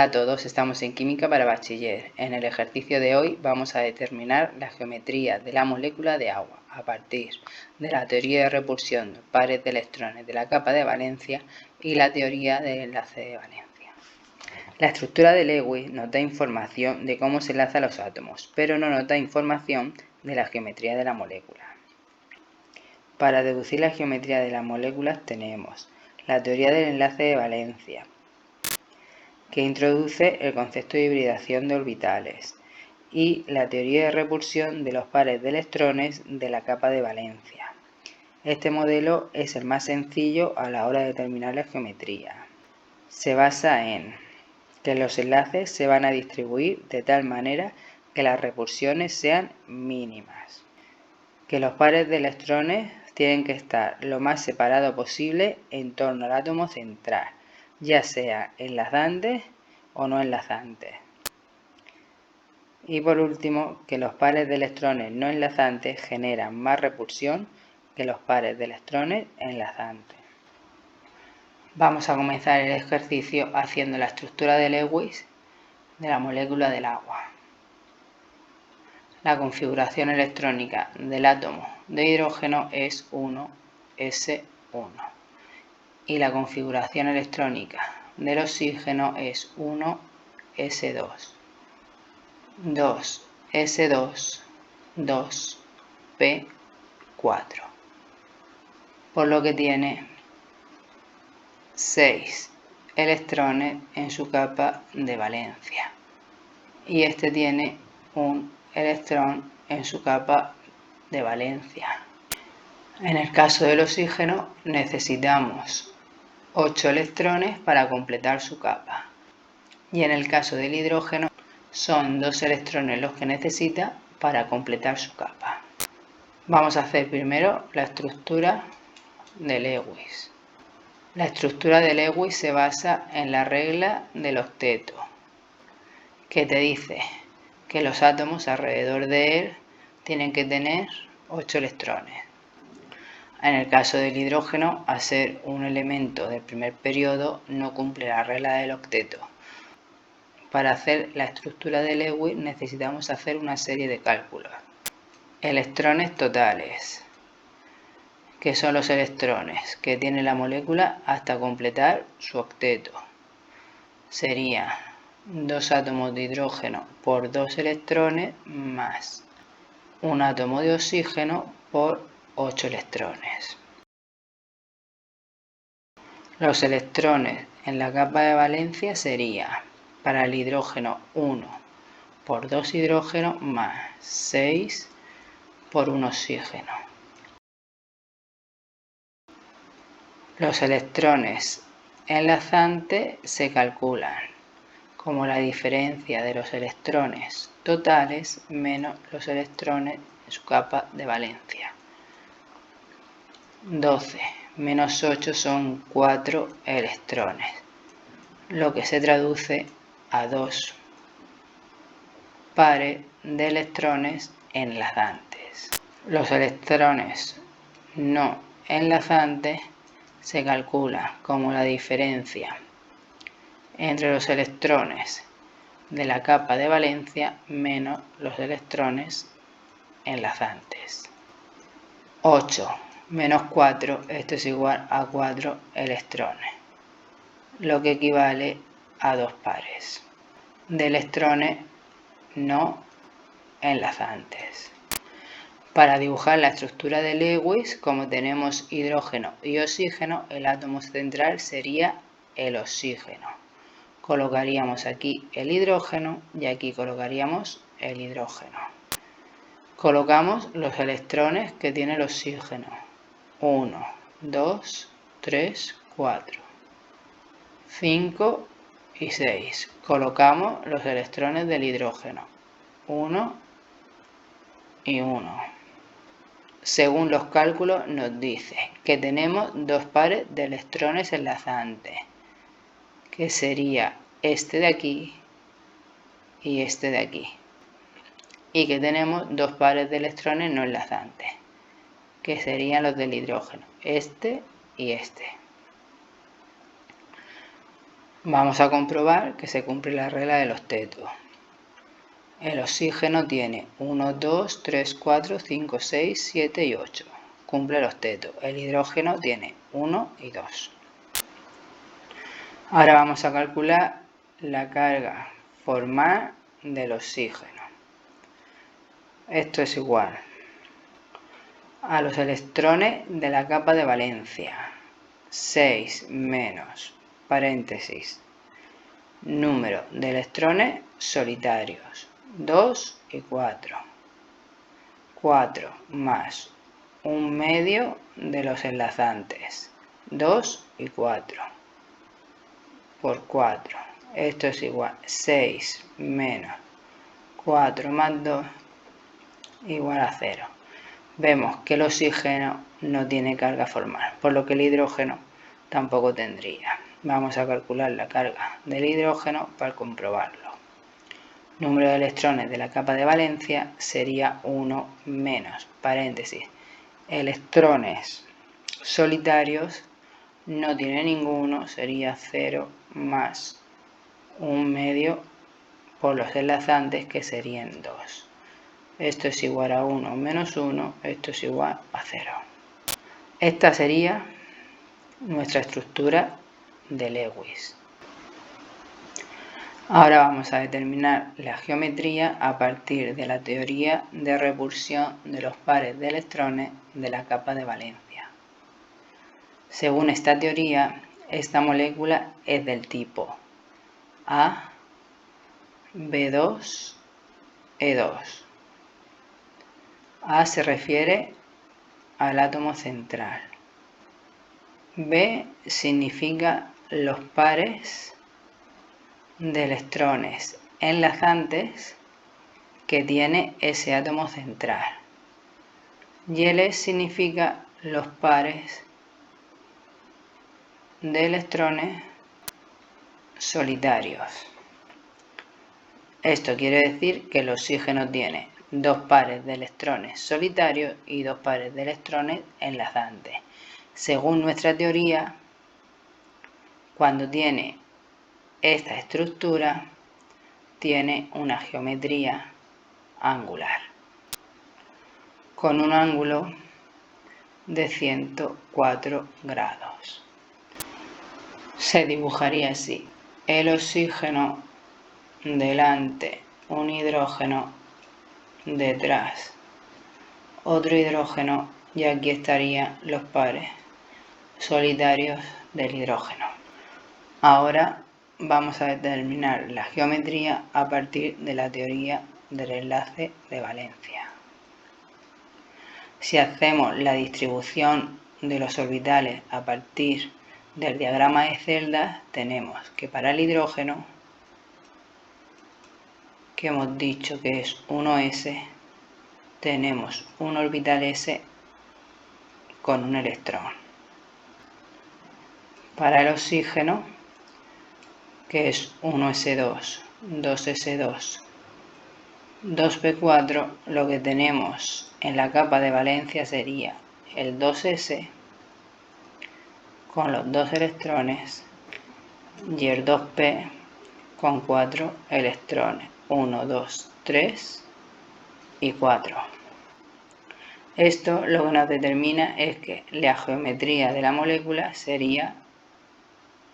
Hola a todos, estamos en Química para Bachiller. En el ejercicio de hoy vamos a determinar la geometría de la molécula de agua a partir de la teoría de repulsión de pares de electrones de la capa de valencia y la teoría del enlace de valencia. La estructura de Lewis nos da información de cómo se enlazan los átomos, pero no nos da información de la geometría de la molécula. Para deducir la geometría de las moléculas tenemos la teoría del enlace de valencia, que introduce el concepto de hibridación de orbitales, y la teoría de repulsión de los pares de electrones de la capa de valencia. Este modelo es el más sencillo a la hora de determinar la geometría. Se basa en que los enlaces se van a distribuir de tal manera que las repulsiones sean mínimas, que los pares de electrones tienen que estar lo más separado posible en torno al átomo central, ya sea enlazantes o no enlazantes. Y por último, que los pares de electrones no enlazantes generan más repulsión que los pares de electrones enlazantes. Vamos a comenzar el ejercicio haciendo la estructura de Lewis de la molécula del agua. La configuración electrónica del átomo de hidrógeno es 1s1 y la configuración electrónica del oxígeno es 1s2, 2s2, 2p4, por lo que tiene 6 electrones en su capa de valencia y este tiene un electrón en su capa de valencia. En el caso del oxígeno necesitamos 8 electrones para completar su capa y en el caso del hidrógeno son 2 electrones los que necesita para completar su capa. Vamos a hacer primero la estructura de Lewis. La estructura de Lewis se basa en la regla del octeto, que te dice que los átomos alrededor de él tienen que tener 8 electrones. En el caso del hidrógeno, al ser un elemento del primer periodo, no cumple la regla del octeto. Para hacer la estructura de Lewis necesitamos hacer una serie de cálculos. Electrones totales, que son los electrones que tiene la molécula hasta completar su octeto. Sería 2 átomos de hidrógeno por 2 electrones más un átomo de oxígeno por 8 electrones. Los electrones en la capa de valencia sería para el hidrógeno 1 por 2 hidrógenos más 6 por 1 oxígeno. Los electrones enlazantes se calculan como la diferencia de los electrones totales menos los electrones en su capa de valencia. 12 menos 8 son 4 electrones, lo que se traduce a 2 pares de electrones enlazantes. Los electrones no enlazantes se calcula como la diferencia entre los electrones de la capa de valencia menos los electrones enlazantes. 8 menos 4, esto es igual a 4 electrones, lo que equivale a 2 pares de electrones no enlazantes. Para dibujar la estructura de Lewis, como tenemos hidrógeno y oxígeno, el átomo central sería el oxígeno. Colocaríamos aquí el hidrógeno y aquí colocaríamos el hidrógeno. Colocamos los electrones que tiene el oxígeno. 1, 2, 3, 4, 5 y 6. Colocamos los electrones del hidrógeno. 1 y 1. Según los cálculos nos dice que tenemos 2 pares de electrones enlazantes, que sería este de aquí y este de aquí, y que tenemos 2 pares de electrones no enlazantes, que serían los del hidrógeno, este y este. Vamos a comprobar que se cumple la regla de los tetos. El oxígeno tiene 1, 2, 3, 4, 5, 6, 7 y 8. Cumple los tetos. El hidrógeno tiene 1 y 2. Ahora vamos a calcular la carga formal del oxígeno. Esto es igual a los electrones de la capa de valencia. 6 menos, paréntesis, número de electrones solitarios, 2 y 4. 4 más 1/2 de los enlazantes, 2 y 4, por 4. Esto es igual a 6 menos 4 más 2 igual a 0. Vemos que el oxígeno no tiene carga formal, por lo que el hidrógeno tampoco tendría. Vamos a calcular la carga del hidrógeno para comprobarlo. Número de electrones de la capa de valencia sería 1 menos, paréntesis, electrones solitarios no tiene ninguno, sería 0 más 1/2 por los enlazantes, que serían 2. Esto es igual a 1 menos 1, esto es igual a 0. Esta sería nuestra estructura de Lewis. Ahora vamos a determinar la geometría a partir de la teoría de repulsión de los pares de electrones de la capa de valencia. Según esta teoría, esta molécula es del tipo A, B2, E2. A se refiere al átomo central. B significa los pares de electrones enlazantes que tiene ese átomo central. Y L significa los pares de electrones solitarios. Esto quiere decir que el oxígeno tiene 2 pares de electrones solitarios y 2 pares de electrones enlazantes. Según nuestra teoría, cuando tiene esta estructura, tiene una geometría angular, con un ángulo de 104 grados. Se dibujaría así: el oxígeno delante, un hidrógeno detrás, otro hidrógeno, y aquí estarían los pares solitarios del hidrógeno. Ahora vamos a determinar la geometría a partir de la teoría del enlace de valencia. Si hacemos la distribución de los orbitales a partir del diagrama de celdas, tenemos que para el hidrógeno, que hemos dicho que es 1s, tenemos un orbital s con un electrón. Para el oxígeno, que es 1s2, 2s2, 2p4, lo que tenemos en la capa de valencia sería el 2s con los 2 electrones y el 2p con 4 electrones, 1, 2, 3 y 4. Esto lo que nos determina es que la geometría de la molécula sería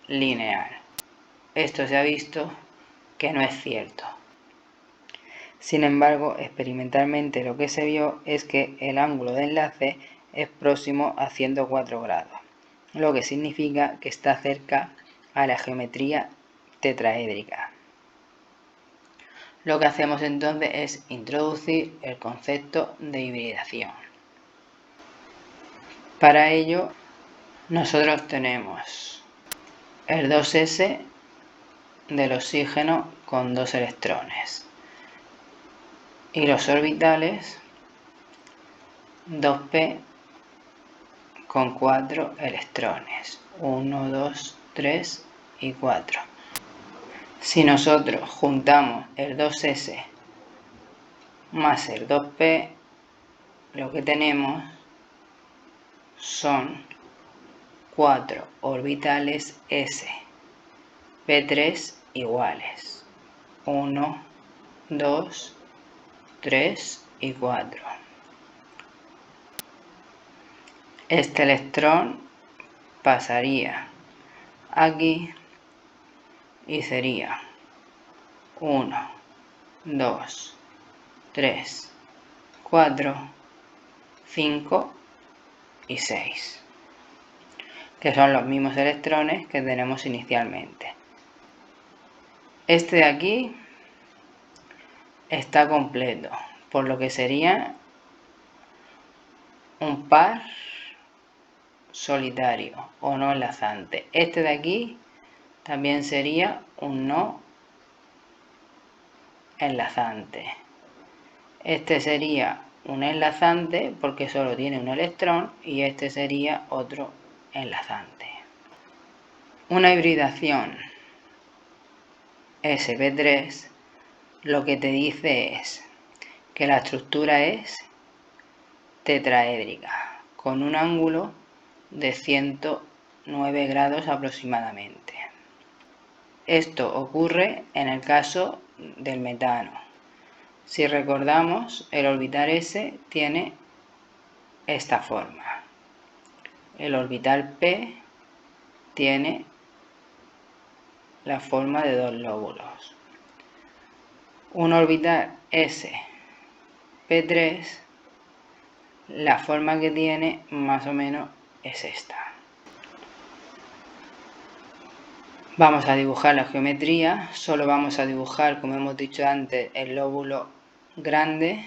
lineal. Esto se ha visto que no es cierto. Sin embargo, experimentalmente lo que se vio es que el ángulo de enlace es próximo a 104 grados, lo que significa que está cerca a la geometría tetraédrica. Lo que hacemos entonces es introducir el concepto de hibridación. Para ello, nosotros tenemos el 2s del oxígeno con 2 electrones y los orbitales 2p con 4 electrones, 1, 2, 3 y 4. Si nosotros juntamos el 2s más el 2p, lo que tenemos son 4 orbitales s, P3 iguales 1, 2, 3 y 4. Este electrón pasaría aquí y sería 1, 2, 3, 4, 5 y 6, que son los mismos electrones que tenemos inicialmente. Este de aquí está completo, por lo que sería un par solitario o no enlazante. Este de aquí también sería un no enlazante. Este sería un enlazante porque solo tiene un electrón y este sería otro enlazante. Una hibridación sp3 lo que te dice es que la estructura es tetraédrica con un ángulo de 109 grados aproximadamente. Esto ocurre en el caso del metano. Si recordamos, el orbital S tiene esta forma. El orbital P tiene la forma de dos lóbulos. Un orbital S P3, la forma que tiene más o menos es esta. Vamos a dibujar la geometría, solo vamos a dibujar, como hemos dicho antes, el lóbulo grande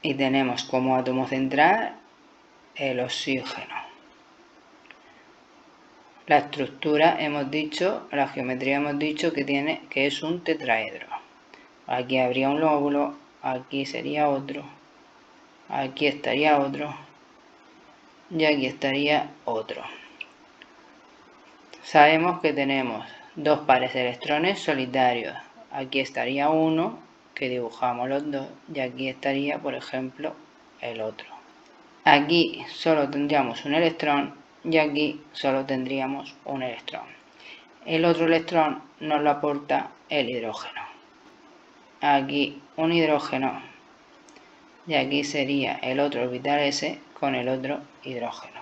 y tenemos como átomo central el oxígeno. La estructura hemos dicho, la geometría hemos dicho que es un tetraedro. Aquí habría un lóbulo, aquí sería otro, aquí estaría otro y aquí estaría otro. Sabemos que tenemos dos pares de electrones solitarios. Aquí estaría uno, que dibujamos los dos, y aquí estaría, por ejemplo, el otro. Aquí solo tendríamos un electrón y aquí solo tendríamos un electrón. El otro electrón nos lo aporta el hidrógeno. Aquí un hidrógeno y aquí sería el otro orbital S con el otro hidrógeno.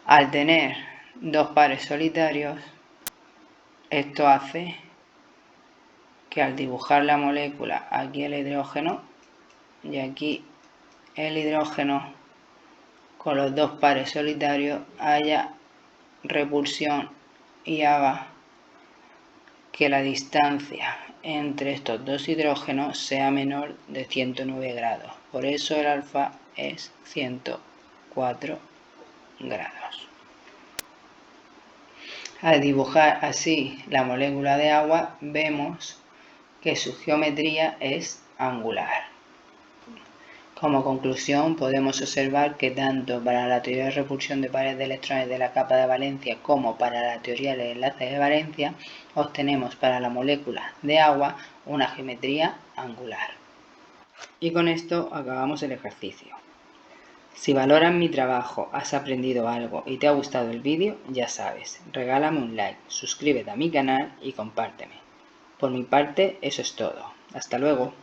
Al tener dos pares solitarios, esto hace que al dibujar la molécula, aquí el hidrógeno y aquí el hidrógeno, con los dos pares solitarios haya repulsión y haga que la distancia entre estos dos hidrógenos sea menor de 109 grados. Por eso el alfa es 104 grados. Al dibujar así la molécula de agua, vemos que su geometría es angular. Como conclusión, podemos observar que tanto para la teoría de repulsión de pares de electrones de la capa de valencia como para la teoría del enlace de valencia, obtenemos para la molécula de agua una geometría angular. Y con esto acabamos el ejercicio. Si valoras mi trabajo, has aprendido algo y te ha gustado el vídeo, ya sabes, regálame un like, suscríbete a mi canal y compárteme. Por mi parte, eso es todo. Hasta luego.